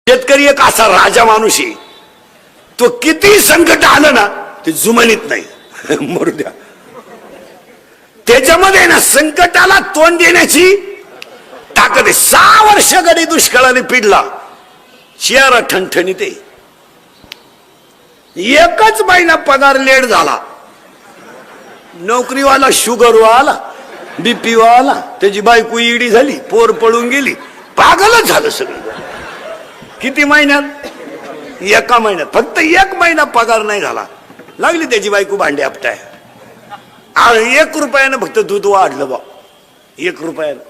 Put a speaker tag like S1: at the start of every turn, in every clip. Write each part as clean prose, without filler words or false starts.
S1: शेतकरी एक असा राजा माणूस आहे, तो किती संकट आलं ना ते जुमानीत नाही मरू द्या. त्याच्यामध्ये ना संकटाला तोंड देण्याची ताकद आहे. 6 वर्ष गडी दुष्काळाने पिडला, चेहरा ठणठणीत आहे. एकच महिना पगार लेट झाला, नोकरीवाला शुगर वाला, बीपी वाला, त्याची बायको ईडी झाली, पोर पळून गेली, पागलच झालं सगळं. किती महिन्यात? एका महिन्यात. फक्त 1 महिना पगार नाही झाला, लागली त्याची बायको भांडे आपटाय. 1 रुपयानं फक्त दूध वाढलं बा, 1 रुपयानं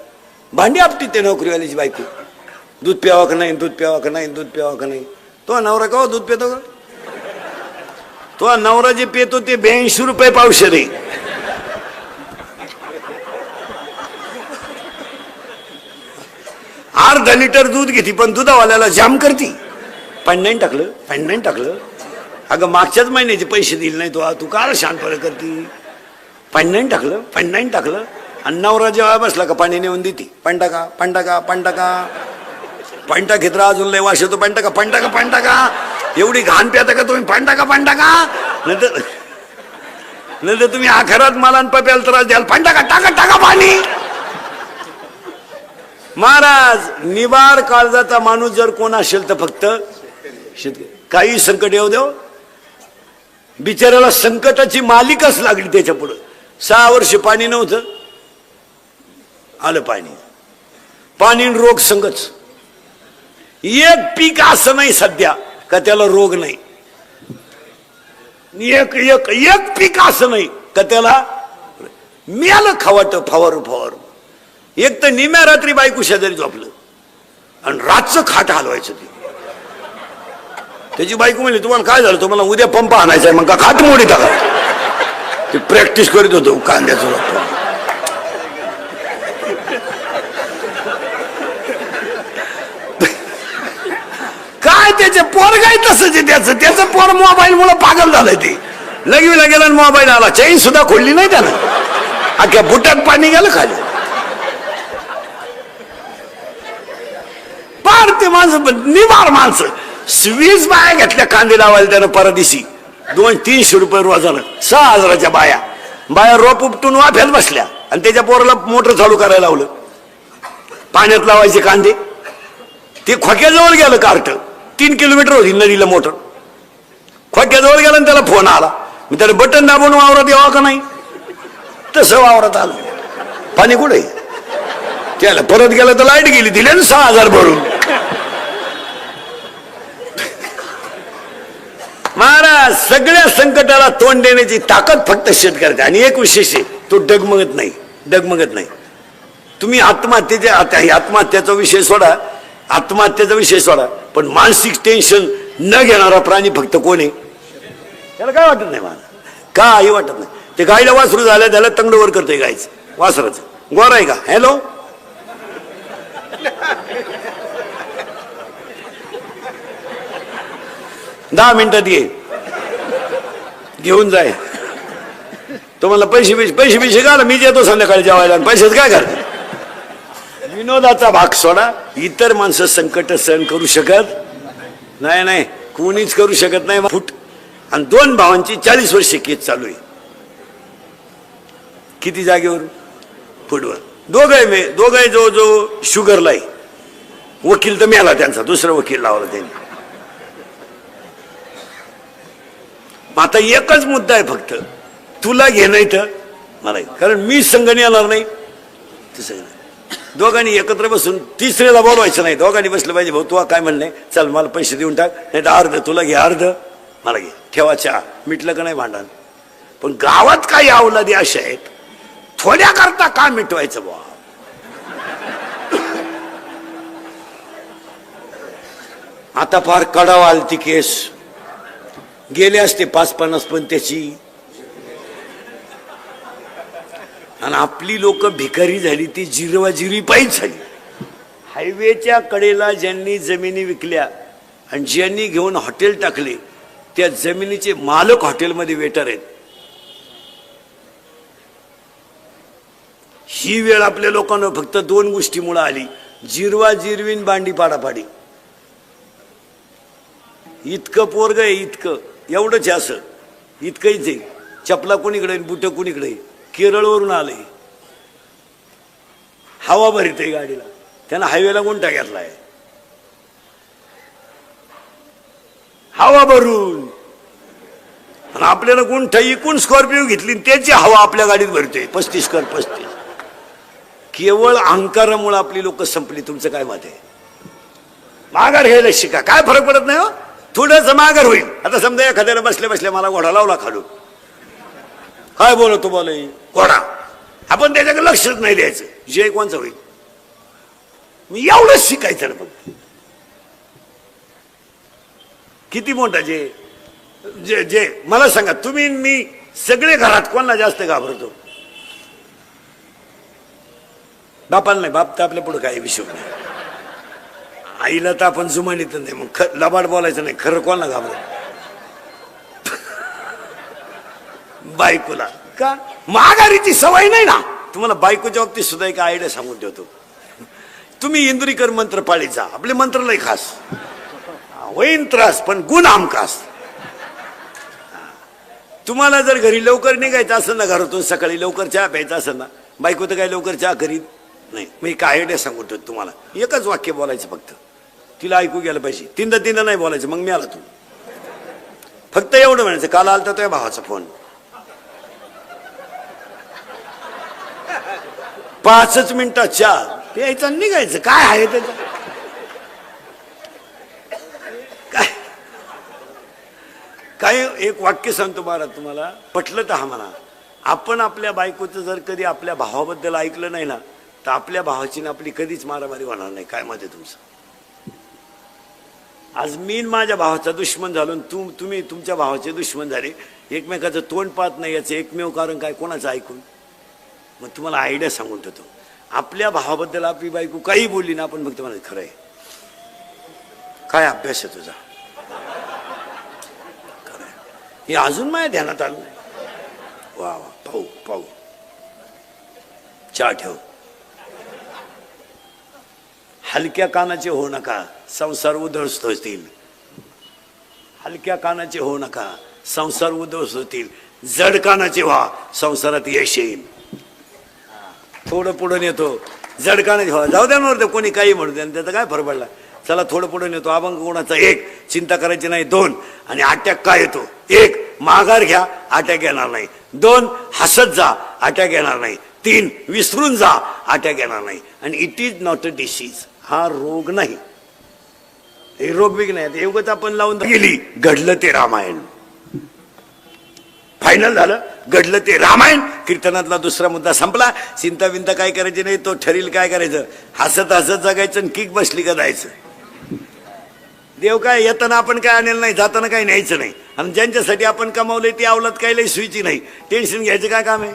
S1: भांडी आपटी ते नोकरीवाल्याची बायको. दूध प्यावा का नाही, दूध प्यावा का नाही, दूध प्यावा का नाही. तो नवरा का दूध पितो का? तो नवरा जे पितो ते 82 रुपये पावशेर आहे. अर्धा लिटर दूध घेती, पण दुधावाल्याला जाम करती. पण नाही टाकलं, पण नाही टाकलं. अगं मागच्याच महिन्याचे पैसे दिले नाही तू का शांतपणे करती? पण नाही टाकलं, पण नाही टाकलं. आणि नवरा जेव्हा बसला का पाणी नेऊन देती. पण टाका, पण टाका, पण टाका. पण टाक घेत अजून लय वाश येतो. पण टाका, पण टाका, पण टाका. एवढी घाण प्याता का तुम्ही? पण टाका, पण टाका. नंतर तुम्ही आखरात मला पप्याला त्रास द्याल. पण टाका, टाका, टाका पाणी. महाराज, निवार काळजाचा माणूस जर कोण असेल तर फक्त शेतकरी. काही संकट येऊ देव, बिचाराला संकटाची मालिकच लागली त्याच्या पुढे. 6 वर्ष पाणी नव्हतं, आलं पाणी. पाणी रोग संगच. एक पीक असं नाही सध्या का त्याला रोग नाही. एक एक एक पीक असं नाही का त्याला मिळालं खवाट फवारू फवारू. एक तर निम्या रात्री बायको शेजारी झोपलं आणि रातचं खाट हलवायचं. ते त्याची बायको म्हणली, तुम्हाला काय झालं? तुम्हाला उद्या पंप आणायचा आहे. मग का खाट मोडी टाका. ते प्रॅक्टिस करीत होतो कांद्याचं रोप. काय त्याचे पोर काय तसंच आहे. त्याचं पोर मोबाईल मुळे पागल झालंय. ते लगवीला गेला आणि मोबाईल आला, चैन सुद्धा खोलली नाही त्यानं, अख्या बुटात पाणी गेलं खाली. पार ते माणसं निवार माणसं. 20 बाया घेतल्या कांदे लावायला त्यानं परदिशी. 200-300 रुपये रोजानं. 6000च्या बाया रोप उपटून वाफ्यात बसल्या आणि त्याच्या पोराला मोटर चालू करायला लावलं. पाण्यात लावायचे कांदे. ते खोक्याजवळ गेलं कार्ट. 3 किलोमीटर होती नदीला मोटर. खोक्याजवळ गेला आणि त्याला फोन आला. मी त्याला बटन दाबून वावरात यावा का नाही, तसं वावरात आलं. पाणी कुठे? त्याला परत गेलं तर लाईट गेली. दिले ना 6000 भरून. महाराज, सगळ्या संकटाला तोंड देण्याची ताकद फक्त शेतकऱ्याची. आणि एक विशेष आहे, तो डगमगत नाही. डगमगत नाही. तुम्ही आत्महत्याचा विषय सोडा, आत्महत्याचा विषय सोडा, पण मानसिक टेन्शन न घेणारा प्राणी फक्त कोण आहे? त्याला काय वाटत नाही. मला काही वाटत नाही. ते गायला वासरू झालं, त्याला तंगडवर करतोय गायचं वासराचं. गोरा आहे का? हॅलो, 10 मिनिटात ये, घेऊन जाय. तुम्हाला पैसे घाला, मी येतो संध्याकाळी जेवायला. पैशाच काय करते? विनोदाचा भाग सोडा. इतर माणसं संकट सहन करू शकत नाही. नाही, कोणीच करू शकत नाही. फुट. आणि 2 भावांची 40 वर्ष केस चालू आहे. किती जागेवर? फुटवर. दोघे जो शुगरला आहे. वकील तर मिळाला त्यांचा, दुसरा वकील लावला त्यांनी. आता एकच मुद्दा आहे फक्त, तुला घे नाही तर मला. कारण मी संघ येणार नाही. तसं दोघांनी एकत्र बसून तिसऱ्याला बोलवायचं नाही. दोघांनी बसलं पाहिजे. भाऊ तू काय म्हणणे, चल मला पैसे देऊन टाक, नाही तर अर्ध तुला घे, अर्ध मला घे. ठेवा चहा. मिटलं का नाही भांडण. पण गावात काही अवलादी अशा आहेत, थोड्या करता का मिटवायचं बुवा. आता फार कडावा आली ती केस. गेले असते 5-50 पण त्याची. आणि आपली लोक भिकारी झाली, ती जिरवाजिरवी पायीच झाली. हायवेच्या कडेला ज्यांनी जमिनी विकल्या आणि ज्यांनी घेऊन हॉटेल टाकले, त्या जमिनीचे मालक हॉटेलमध्ये वेटर आहेत. ही वेळ आपल्या लोकांना फक्त 2 गोष्टीमुळे आली, जिरवा जिरवीन बांडी पाडापाडी. इतकं पोरग आहे, इतकं एवढंच आहे, असं इतकंच आहे. चपला कोणीकडे बुट कोणीकडे. केरळवरून आलंय, हवा भरीत आहे गाडीला. त्यानं हायवेला गुंठा घेतलाय हवा भरून. आणि आपल्याला गुंठा इकून स्कॉर्पिओ घेतली, त्याची हवा आपल्या गाडीत भरते 35 केवळ अहंकारामुळे आपली लोक संपली. तुमचं काय मत आहे? माघार घ्यायला शिका, काय फरक पडत नाही हो. थोडंच माघार होईल. आता समजा एखाद्याला बसल्या बसल्या मला घोडा लावला खालून, काय बोलतो बोले घोडा, आपण त्याच्याकडे लक्षच नाही द्यायचं. जय कोणचं होईल? मी एवढंच शिकायचं ना फक्त. किती मोठा जे जे जे मला सांगा तुम्ही, मी सगळे घरात कोणाला जास्त घाबरतो? बापाला नाही. बाप तर आपल्या पुढे काही विषय नाही. आईला तर आपण जुमानीत नाही. मग लबाड बोलायचं नाही. खरं कोणाला घाबरतो? बायकोला. का? माघारीची सवय नाही ना तुम्हाला. बायकोच्या बाबतीत सुद्धा एक आयडिया सांगून ठेवतो. तुम्ही इंद्रिकर मंत्र पाळीत जा. आपले मंत्र लय खास. होईन त्रास पण गुण हमखास. तुम्हाला जर घरी लवकर निघायचं असेल ना, घरातून सकाळी लवकर चहा प्यायचा असेल ना, बायको तर काय लवकर चहा करीत नाही. मी काय आयडिया सांगतो तुम्हाला. एकच वाक्य बोलायचं फक्त, तिला ऐकू गेलं पाहिजे. तीनदा नाही बोलायचं. मग मी आला तू फक्त एवढं म्हणायचं, काल आलता तुझ्या भावाचा फोन, 5 मिनिटात चहा प्यायचा निघायचं. काय आहे त्याचं? काय एक वाक्य सांगतो महाराज तुम्हाला, पटलं तर हा म्हणा. आपण आपल्या बायकोचं जर कधी आपल्या भावाबद्दल ऐकलं नाही ना, तर आपल्या भावाची ना आपली कधीच मारामारी होणार नाही. काय मत आहे तुमचं? आज मी माझ्या भावाचा दुश्मन झालो, तुम्ही तुमच्या भावाचे दुश्मन झाले. एकमेकाचं तोंड पाहत नाही, याचं एकमेव कारण काय? कोणाचं ऐकून? मग तुम्हाला आयडिया सांगून ठेवतो. आपल्या भावाबद्दल आपली बायको काही बोलली ना, आपण फक्त म्हणायचं खरं आहे. काय अभ्यास आहे तुझा? हे अजून माझ्या ध्यानात आलं नाही. वा वा, पाहू पाहू. चहा ठेव. हलक्या कानाचे होऊ नका, संसार उद्ध्वस्त होतील. हलक्या कानाचे होऊ नका, संसार उद्ध्वस्त होतील. जड कानाचे व्हा, संसारात यश येईल. थोडं पुढे नेतो, जड कानाचे व्हा. जाऊ द्या नव्हतं कोणी काही म्हणू द्या, त्याचा काय फरक पडला. चला थोडं पुढे नेतो. अभंग गुणाचा 1, चिंता करायची नाही 2, आणि अटॅक काय येतो? 1, माघार घ्या, अटॅक येणार नाही. 2, हसत जा, अटॅक येणार नाही. 3, विसरून जा, अटॅक येणार नाही. आणि it is not a disease. हा रोग नाही, हे रोग बिग नाही. एवढंच आपण लावून गेली. घडलं ते रामायण. फायनल झालं, घडलं ते रामायण. कीर्तनातला दुसरा मुद्दा संपला. चिंता बिंता काय करायची नाही. तो ठरील काय करायचं. हसत हसत जगायचं आणि किक बसली का जायचं. देव काय येताना आपण काय आणलं नाही, जाताना काही न्यायचं नाही. आणि ज्यांच्यासाठी आपण कमावले ती अवलाद काही लई सुईची नाही. टेन्शन घ्यायचं काय काम आहे?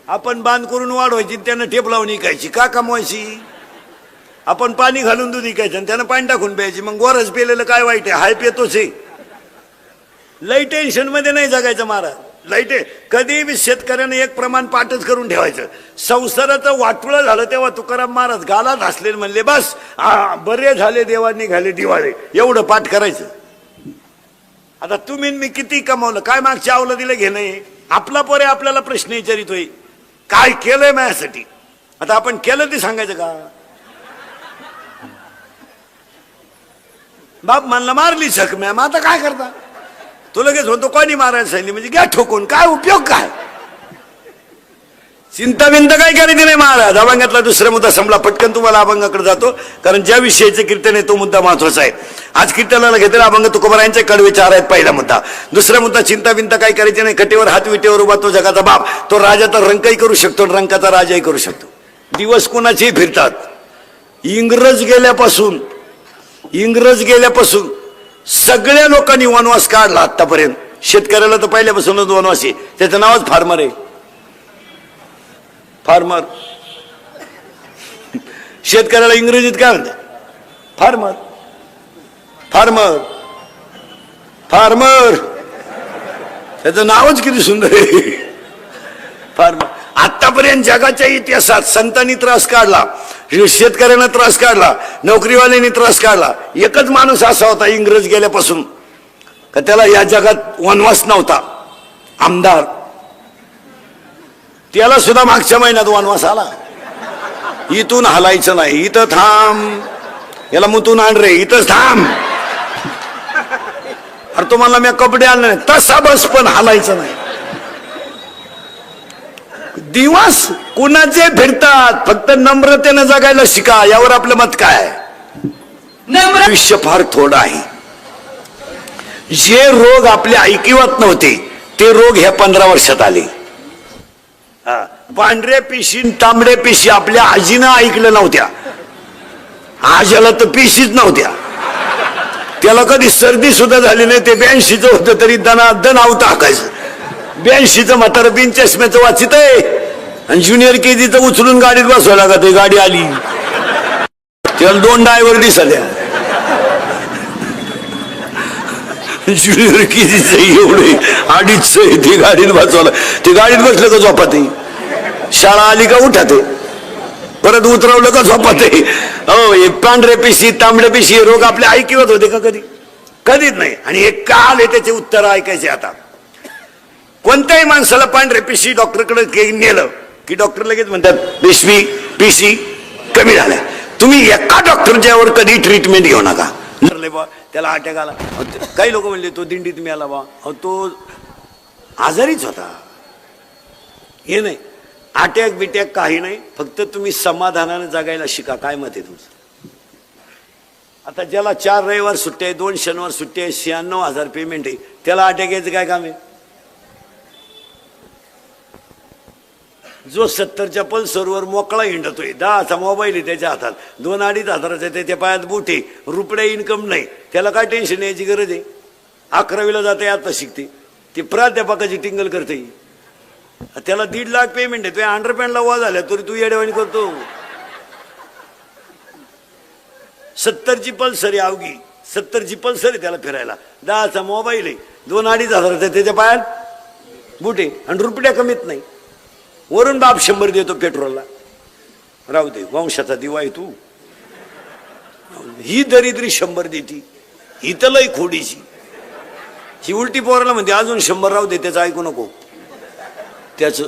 S1: आपण बांध करून वाढवायची, त्यांना टेप लावून विकायची. का कमवायची? आपण पाणी घालून दूध विकायचं आणि त्यानं पाणी टाकून प्यायची. मग गोरज पेलेलं काय वाईट आहे? हाय पेतोच आहे. लई टेन्शन मध्ये नाही जगायचं महाराज. लाईट कधी शेतकऱ्याने एक प्रमाण पाठच करून ठेवायचं. संसाराचं वाटुळं झालं तेव्हा तुकाराम महाराज गालात हसले, म्हणले बस बरे झाले देवांनी घाले दिवाळे. एवढं पाठ करायचं. आता तुम्ही मी किती कमावलं, काय मागच्या आवलं दिलं घेणं. आपला पोरे आपल्याला प्रश्न विचारित होई, काय केलंय माझ्यासाठी. आता आपण केलं ते सांगायचं का? बाप म्हणला मारली छक मॅम, आता काय करता? तो लगेच होतो कोणी मारायला सांगितली म्हणजे घ्या ठोकून. काय उपयोग काय? चिंता बिंता काय करायची नाही महाराज. अभंगातला दुसरा मुद्दा संपला. पटकन तुम्हाला अभंगाकडे जातो, कारण ज्या विषयाचं कीर्तन आहे तो मुद्दा महत्वाचा आहे. आज कीर्तनाला घेतलेला अभंग तुकोबारायांचे कडवे 4 आहेत. पहिला मुद्दा. दुसरा मुद्दा, चिंता बिंता काय करायची नाही. कटेवर हात विटेवर उभा तो जगाचा बाप. तो राजा तर रंकही करू शकतो, रंकाचा राजाही करू शकतो. दिवस कुणाचेही फिरतात. इंग्रज गेल्यापासून सगळ्या लोकांनी वनवास काढला आतापर्यंत. शेतकऱ्याला तर पहिल्यापासूनच वनवास आहे. त्याचं नावच फार्मर आहे. फार्मर. शेतकऱ्याला इंग्रजीत काय म्हणतात? फार्मर. फार्मर फार्मर त्याचं नावच किती सुंदर आहे. फार्मर. आतापर्यंत जगाच्या इतिहासात संतांनी त्रास काढला, शेतकऱ्यांना त्रास काढला, नोकरीवाल्यांनी त्रास काढला. एकच माणूस असा होता इंग्रज गेल्यापासून का त्याला या जगात वनवास नव्हता, आमदार. त्याला सुद्धा मागच्या महिन्यात वनवास आला. इथून हलायचं नाही, इथं थांब, याला मुतून आण रे, इथंच थांब. अरे तुम्हाला मी कपडे आणले नाही, तसा बस पण हलायचं नाही. दिवस कुणाचे फिरतात, फक्त नम्रतेनं जगायला शिका. यावर आपलं मत काय? आयुष्य फार थोडं आहे. जे रोग आपल्या ऐकिवात नव्हते ते रोग ह्या 15 वर्षात आले. पांढऱ्या पिशी तांबड्या पिशी आपल्या आजीनं ऐकलं नव्हत्या. आज्याला तर पिशीच नव्हत्या, त्याला कधी सर्दी सुद्धा झाली नाही. ते 82चं होतं तरी दन आवतं हाकायचं. 82चं म्हातारं बिन चष्म्याचं वाचित आहे आणि ज्युनियर केजीचं उचलून गाडीत बसवायला का ते गाडी आली, त्याला 2 ड्रायव्हर दिसल्या. ज्युनियर केजीचं एवढे 2.5 ते गाडीत बसवलं, ते गाडीत बसलं का झोपाते, शाळा आली का उठाते, परत उतरवलं का झोपाते. हो, हे पांढरे पिशी तांबडे पिशी हे रोग आपल्या ऐकिवत होते का कधी? कधीच नाही. आणि हे का आले त्याचे उत्तर ऐकायचे. आता कोणत्याही माणसाला पांढरे पिशी डॉक्टरकडे नेलं की डॉक्टर लगेच म्हणतात पिशी कमी झाल्या. तुम्ही एका डॉक्टरच्यावर कधी ट्रीटमेंट घेऊ नका. त्याला अटॅक आला, काही लोक म्हणले तो दिंडीत मिळाला बा, तो आजारीच होता. हे नाही, अटॅक बिटॅक काही नाही, फक्त तुम्ही समाधानाने जगायला शिका. काय मत आहे तुमचं? आता ज्याला 4 रविवार सुट्टी आहे, 2 शनिवार सुट्टी आहे, 96,000 पेमेंट आहे, त्याला अटॅक यायचं काय काम आहे? जो 70च्या पल्सरवर मोकळा हिंडतोय, 10चा मोबाईल आहे त्याच्या हातात, 2-2.5 हजाराचा त्याच्या पायात बूट आहे, रुपया इन्कम नाही, त्याला काय टेन्शन यायची गरज आहे? 11वीला जाते, आता शिकते, ते प्राध्यापकाची टिंगल करते. त्याला 1.5 लाख पेमेंट आहे, तुझ्या अंडरपॅन्टला वा झाल्या तरी तू येडेवाणी करतो. 70ची पल्सर आहे, अवघी 70ची पल्सर आहे त्याला फिरायला, 10चा मोबाईल आहे, 2-2.5 हजाराचा त्याच्या पायात बूट आहे आणि रुपया कमीत नाही. वरून बाप 100 देतो पेट्रोलला. राहू दे, वंशाचा दिवा आहे तू. ही दरिद्री 100 देती, ही तर लय खोडीची. ही उलटी पोराला म्हणते अजून 100 राहू दे, त्याचं ऐकू नको. त्याच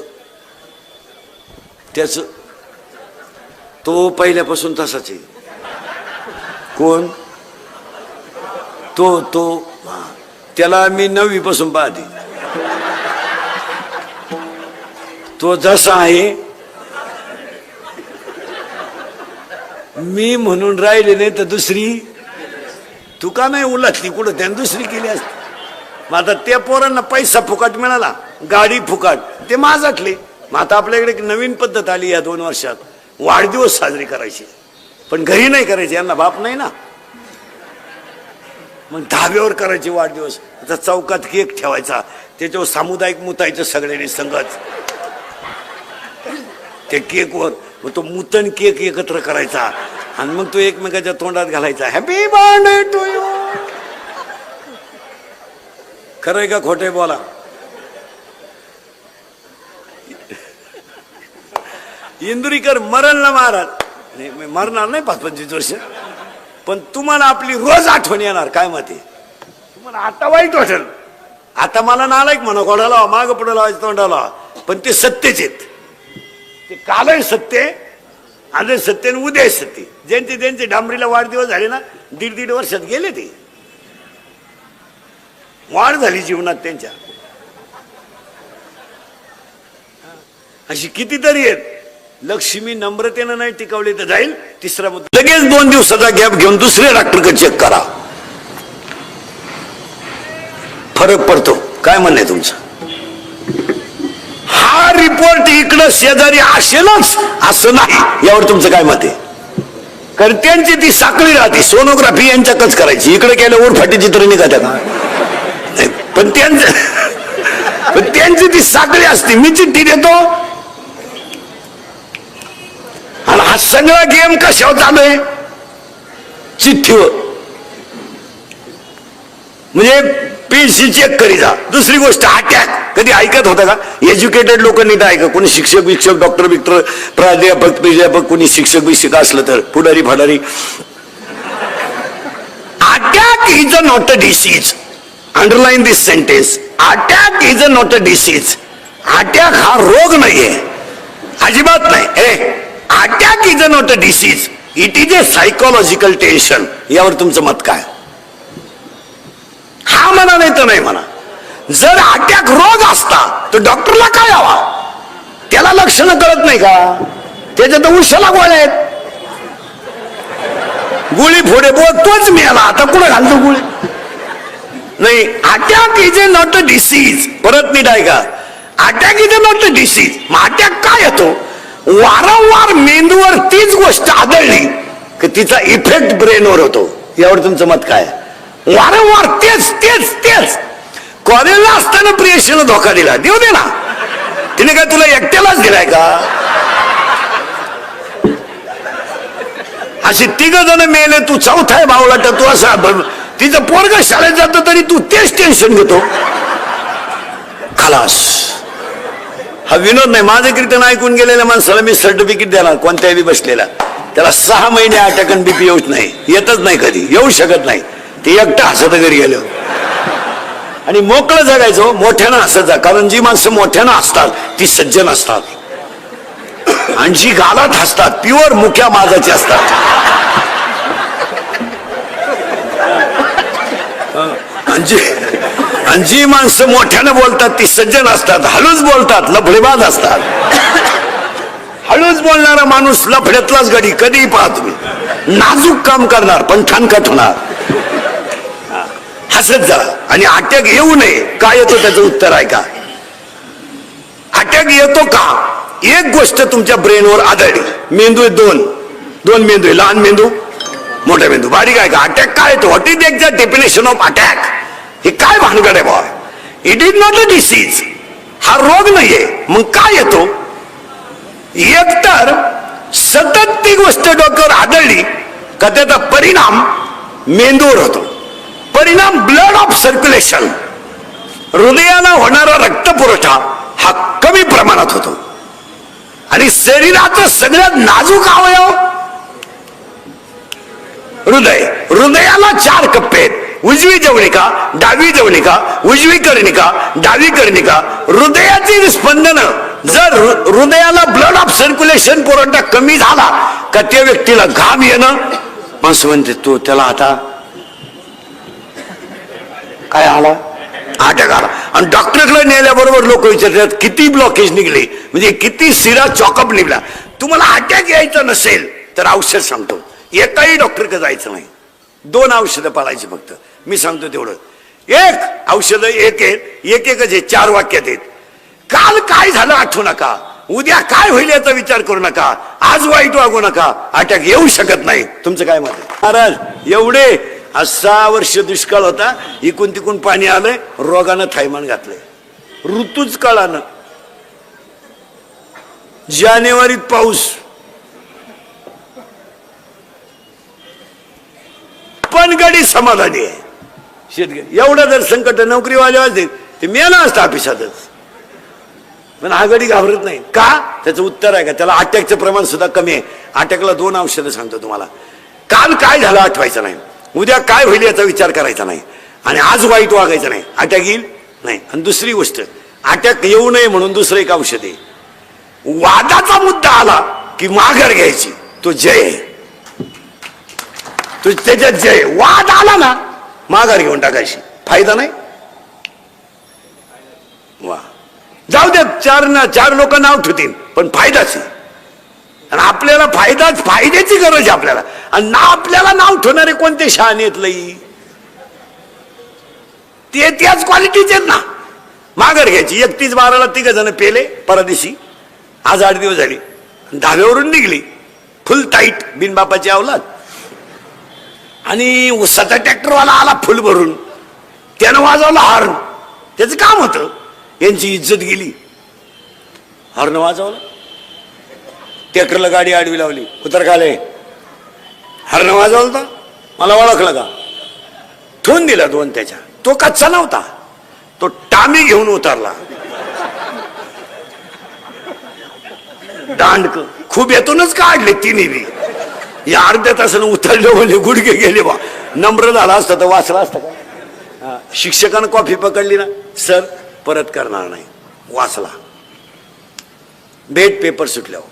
S1: तो पहिल्यापासून तसाच आहे. कोण तो त्याला मी 9वी पासून पाहते. तो जसा आहे मी म्हणून राहिले नाही तर दुसरी तू का नाही उलटली कुठं, त्याने दुसरी केली असती. मग आता त्या पोरांना पैसा फुकट मिळाला, गाडी फुकट, ते माझाटले. मग आता आपल्याकडे एक नवीन पद्धत आली या 2 वर्षात, वाढदिवस साजरी करायची, पण घरी नाही करायची, यांना बाप नाही ना. मग धाब्यावर करायचे वाढदिवस. आता चौकात केक ठेवायचा, त्याच्यावर सामुदायिक मुतायचं सगळ्यांनी संगत ते केकवर. मग तो मुतन केक एकत्र करायचा आणि मग तो एकमेकाच्या तोंडात घालायचा, हॅपी बर्थडे टू यू. खरंय का खोटे बोला? इंदुरीकर मरण ना महाराज नाही, मरणार नाही 25 वर्ष, पण तुम्हाला आपली रोज आठवण येणार. काय मत आहे तुम्हाला? आता वाईट वाटेल, आता मला नालायक म्हणा, कोणाला माग पुढे लावायचं तोंडाला, पण ते सत्यच आहेत. ते कालही सत्य, आज सत्य आणि उद्या सत्य. ज्यांचे डांबरीला वाढदिवस झाले ना, 1.5 वर्षात गेले, ते वाढ झाली जीवनात त्यांच्या. अशी कितीतरी आहेत. लक्ष्मी नम्रतेनं नाही टिकवली तर जाईल. तिसरा मुद्दा, लगेच 2 दिवसाचा गॅप घेऊन दुसऱ्या डॉक्टरकडे चेक करा, फरक पडतो. काय म्हणणं आहे तुमचं? हा रिपोर्ट इकडं शेजारी असेलच असं नाही, यावर तुमचं काय मत आहे? कारण त्यांची ती साखळी राहते, सोनोग्राफी यांच्याकच करायची, इकडे गेल्या उरफाटी चित्र निघाल्या का? पण त्यांची ती साखळी असते. मी चिठ्ठी देतो आणि हा सगळा गेम कशावर चालू आहे? चिठ्ठीवर. म्हणजे पेशी चेक करी जा. दुसरी गोष्ट, अटॅक कधी ऐकत होता का? एज्युकेटेड लोक नीट ऐका. कोणी शिक्षक विक्षक डॉक्टर बिक्टर प्राध्यापक कोणी शिक्षक बिक्षक असलं तर पुढारी फाडारी. Attack is a not a disease. Underline this sentence. Attack is a not a disease. Attack हा रोग नाहीये, अजिबात नाही. Attack is a not a disease, it is a psychological tension. यावर तुमचं मत काय? हा म्हणा नाही तर नाही म्हणा. जर अटॅक रोग असता तर डॉक्टरला काय हवा? त्याला लक्षणं कळत नाही का? त्याच्यात उशाला गोळ्या आहेत, गोळी फोडे बोल तोच मिळाला, आता कुठं घालतो गोळी? नाही. Attack is a not a disease. परत नीट आहे का? Attack is a not a disease. मग अटॅक काय येतो? वारंवार मेंदूवर तीच गोष्ट आढळली की तिचा इफेक्ट ब्रेनवर होतो. यावर तुमचं मत काय? वारंवार तेच तेच तेच. कॉलेजला असताना प्रियशीला धोका दिला, देऊ दे ना. तिने काय तुला एकट्यालाच दिलाय का? अशी तिघ जण मेले, तू चौथा आहे भावलाट. तू असा तिचं पोरग शाळेत जातो तरी तू तेच टेन्शन घेतो. खलास. हा विनोद नाही. माझं कीर्तन ऐकून गेलेल्या माणसाला मी सर्टिफिकेट देणार कोणत्याही बसलेला. त्याला 6 महिने अटॅक आणि बीपी येऊच नाही, येतच नाही, कधी येऊ शकत नाही. ते एकटा हसत घरी गेलो आणि मोकळं जगायचो. मोठ्यानं हसत जा, कारण जी माणसं मोठ्यानं हसतात ती सज्जन असतात, आणि जी गालात हसतात प्युअर मुक्या माजाची असतात. आणि जी माणसं मोठ्यानं बोलतात ती सज्जन असतात, हळूच बोलतात लफडेबाज असतात. हळूच बोलणारा माणूस लफड्यातलाच गडी. कधीही पहा तुम्ही, नाजूक काम करणार पण ठणकट होणार. हसत जा. आणि अटॅक येऊ नये का येतो त्याचं उत्तर आहे का? अटॅक येतो का? एक गोष्ट तुमच्या ब्रेनवर आढळली. मेंदू दोन मेंदू आहे, लहान मेंदू मोठा मेंदू. बारीक आहे का? अटॅक काय येतो? What is the definition of attack? हे काय भानगड आहे बा? It is not a disease. हा रोग नाहीये. मग काय येतो? एकतर सतत ती गोष्ट डोक्यावर आढळली का त्याचा परिणाम मेंदूवर होतो. परिणाम ब्लड ऑफ सर्क्युलेशन, हृदयाला होणारा रक्तपुरवठा हा कमी प्रमाणात होतो. आणि शरीराचं सगळ्यात नाजूक अवयव हृदय. हृदयाला 4 कप्पे आहेत. उजवी जवनिका, डावी जवनिका, उजवी कर्णिका, डावी कर्णिका. हृदयाची स्पंदनं जर हृदयाला ब्लड ऑफ सर्क्युलेशन पुरवठा कमी झाला का त्या व्यक्तीला घाम येणं. माणसं म्हणते तो त्याला आता काय आला? अटॅक आला. आणि डॉक्टरकडे नेल्याबरोबर लोक विचारतात किती ब्लॉकेज निघले, म्हणजे किती शिरा चॉकअप निघला. तुम्हाला अटॅक यायचा नसेल तर औषध सांगतो. एकाही डॉक्टरकडे जायचं नाही. 2 औषधं पाळायची फक्त. मी सांगतो तेवढं. एक औषध एकच आहे, 4 वाक्यात आहेत. काल काय झालं आठवू नका, उद्या काय होईल याचा विचार करू नका, आज वाईट वागू नका, अटॅक येऊ शकत नाही. तुमचं काय मत आहे? महाराज एवढे 6 वर्ष दुष्काळ होता, इकून तिकून पाणी आलंय, रोगानं थैमान घातलंय, ऋतूच कळानं. जानेवारीत पाऊस, पण गडी समाधानी आहे. शेतकरी एवढं जर संकट नोकरीवाले असते ते मेला असतं ऑफिसातच, पण हा गडी घाबरत नाही का? त्याचं उत्तर आहे का? त्याला अटॅकचं प्रमाण सुद्धा कमी आहे. अटॅकला 2 औषधं सांगतो तुम्हाला. काल काय झालं आठवायचं नाही, उद्या काय होईल याचा विचार करायचा नाही, आणि आज वाईट वागायचं नाही. अटॅक येईल नाही. आणि दुसरी गोष्ट, अटॅक येऊ नये म्हणून दुसरं एक औषध आहे. वादाचा मुद्दा आला की माघार घ्यायची, तो जय आहे. तो त्याच्यात जय. वाद आला ना माघार घेऊन टाकायची, फायदा नाही. वा जाऊ द्या, 4 लोक नाव ठेवतील पण फायदाच आहे. आणि आपल्याला फायद्याची गरज आहे आपल्याला. आणि ना आपल्याला नाव ठेवणारे कोणते शहाणे आहेत लई, ते त्याच क्वालिटीचे आहेत ना. माघार घ्यायची. 31/12 3 जण पेले परदेशी, आज 8 दिवस झाली, धाब्यावरून निघली फुल टाईट बिनबापाची अवलाद. आणि उसाचा ट्रॅक्टरवाला आला फुल भरून, त्यानं वाजवला हॉर्न. त्याचं काम होतं, यांची इज्जत गेली. हॉर्न वाजवला, ट्रॅक्टरला गाडी आडवी लावली, उतर खाले. हॉर्न वाजवला, मला ओळखलं का? ठेवून दिला 2 त्याच्या. तो कच्चा नव्हता, तो टामी घेऊन उतरला. दांडक खुब्यातूनच काढले तिन्ही बी. या अर्ध्या तासानं उतरले म्हणजे गुडघे गेले बा. नम्र झाला असता तर वाचला असता का? शिक्षकानं कॉफी पकडली ना, सर परत करणार नाही, वाचला. भेट पेपर सुटल्यावर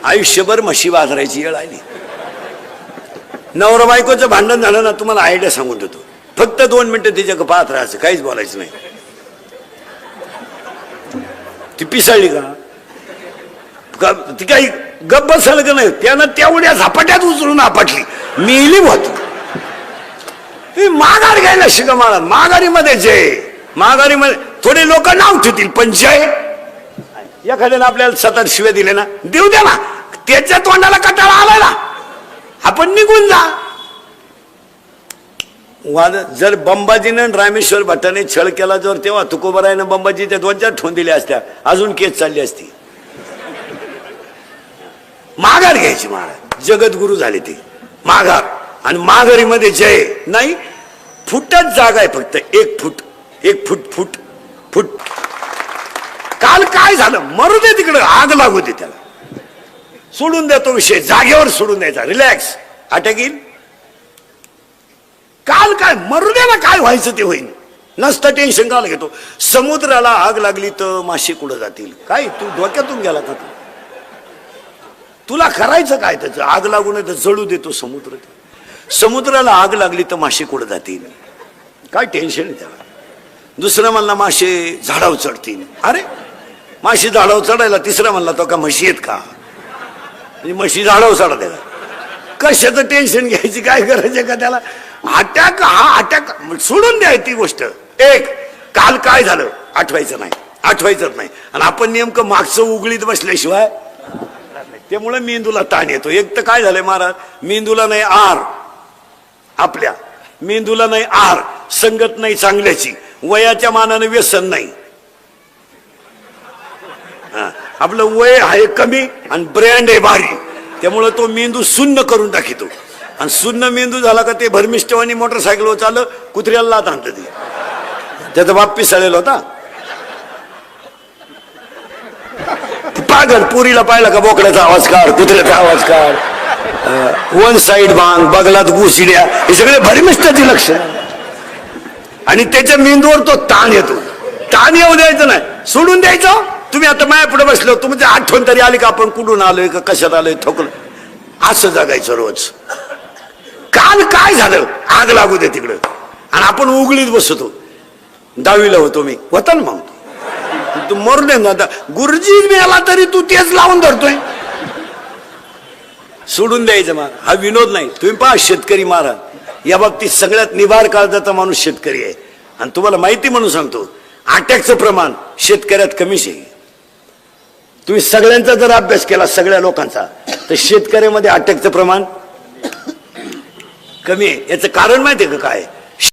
S1: आयुष्यभर म्हशी बाजारायची वेळ आली. नवरा बायकोचं भांडण झालं ना, तुम्हाला आयडिया सांगून देतो. फक्त 2 मिनिटं तिच्याकडे पाहत राहायचं, काहीच बोलायचं नाही. ती पिसाळली का ती काही गप्प बसाल का नाही, त्यानं तेवढ्या झपाट्यात उचलून आपटली, मिली होत. माघार घ्यायला शिका मला. माघारीमध्ये जय, माघारीमध्ये थोडे लोक नाव ठेवतील, पण जय एखाद्याला आपल्याला 7 शिव्या दिले ना, देऊ द्या ना, त्याच्या तोंडाला कटाळा आलाय ना, आपण निघून जा. जर बंबाजीनं रामेश्वर भट्टाने छळ केला जर, तेव्हा तुकोबरायनं बंबाजीच्या 2-4 ठोन दिल्या असत्या, अजून केस चालली असती. माघार घ्यायची महाराज, जगद्गुरु झाले ते. माघार आणि माघारीमध्ये जय नाही. फुटच जागा आहे फक्त, 1 फूट 1 फूट फूट फूट. काल काय झालं मरू दे तिकडं, आग लागू दे त्याला, सोडून द्या तो विषय, जागेवर सोडून द्यायचा, रिलॅक्स, अटक येईल. काल काय मरू दे ना, काय व्हायचं ते होईल, नसतं टेन्शन काल घेतो. समुद्राला आग लागली तर मासे कुठं जातील? काय तू डोक्यातून गेला का? तुला करायचं काय त्याचं? आग लागू नये तर जळू देतो समुद्र. समुद्राला आग लागली तर मासे कुठं जातील? काय टेन्शन आहे त्याला. दुसरं म्हणला मासे झाडावर चढतील. अरे माशी झाडावर चढायला, तिसरा म्हणला तो का म्हशी आहेत का? म्हशी झाडावर चढा त्याला, कशाचं टेन्शन घ्यायची काय गरज आहे का त्याला? अटॅक हा अटॅक सोडून द्याय ती गोष्ट. एक काल काय झालं आठवायचं नाही, आठवायचंच नाही. आणि आपण नेमकं मागचं उगळीत बसल्याशिवाय, त्यामुळे मेंदूला ताण येतो. एक तर काय झालंय महाराज, मेंदूला नाही आर, आपल्या मेंदूला नाही आर, संगत नाही चांगल्याची, वयाच्या मानाने व्यसन नाही. आपलं वय आहे कमी आणि ब्रँड आहे भारी, त्यामुळे तो मेंदू शून्य करून टाकितो. आणि शून्य मेंदू झाला का ते भरमिष्टवानी मोटरसायकलवर चाललं, कुत्र्याला लाथ आणतं ते. त्याचा बाप पिसाळलेला होता. पागल पुरीला पाहिला का बोकड्याचा आवाज काढ, कुत्र्याचा आवाज काढ, वन साइड बांग, बगलात घुसिड्या, हे सगळे भरमिष्टाची लक्षण. आणि त्याच्या मेंदूवर तो ताण येतो. ताण येऊ द्यायचं नाही, सोडून द्यायचं. तुम्ही आता माया पुढे बसलो, तुमची आठवण तरी आली का आपण कुठून आलोय का कशात आलोय, थोकलं असं जगायचं रोज. काल काय झालं, आग लागू दे तिकडं, आणि आपण उघडीत बसतो. 10वीला होतो मी, होता ना मग तू मरू दे ना. आता गुरुजी मिळाला तरी तू तेच लावून धरतोय, सोडून द्यायचं. मग हा विनोद नाही. तुम्ही पहा शेतकरी महाराज, या बाबतीत सगळ्यात निभार काळजाचा माणूस शेतकरी आहे. आणि तुम्हाला माहिती म्हणून सांगतो, अटॅकचं प्रमाण शेतकऱ्यात कमीच आहे. तुम्ही सगळ्यांचा जर अभ्यास केला, सगळ्या लोकांचा, तर शेतकऱ्यामध्ये अटॅकचं प्रमाण कमी आहे. याचं कारण माहिती आहे का काय?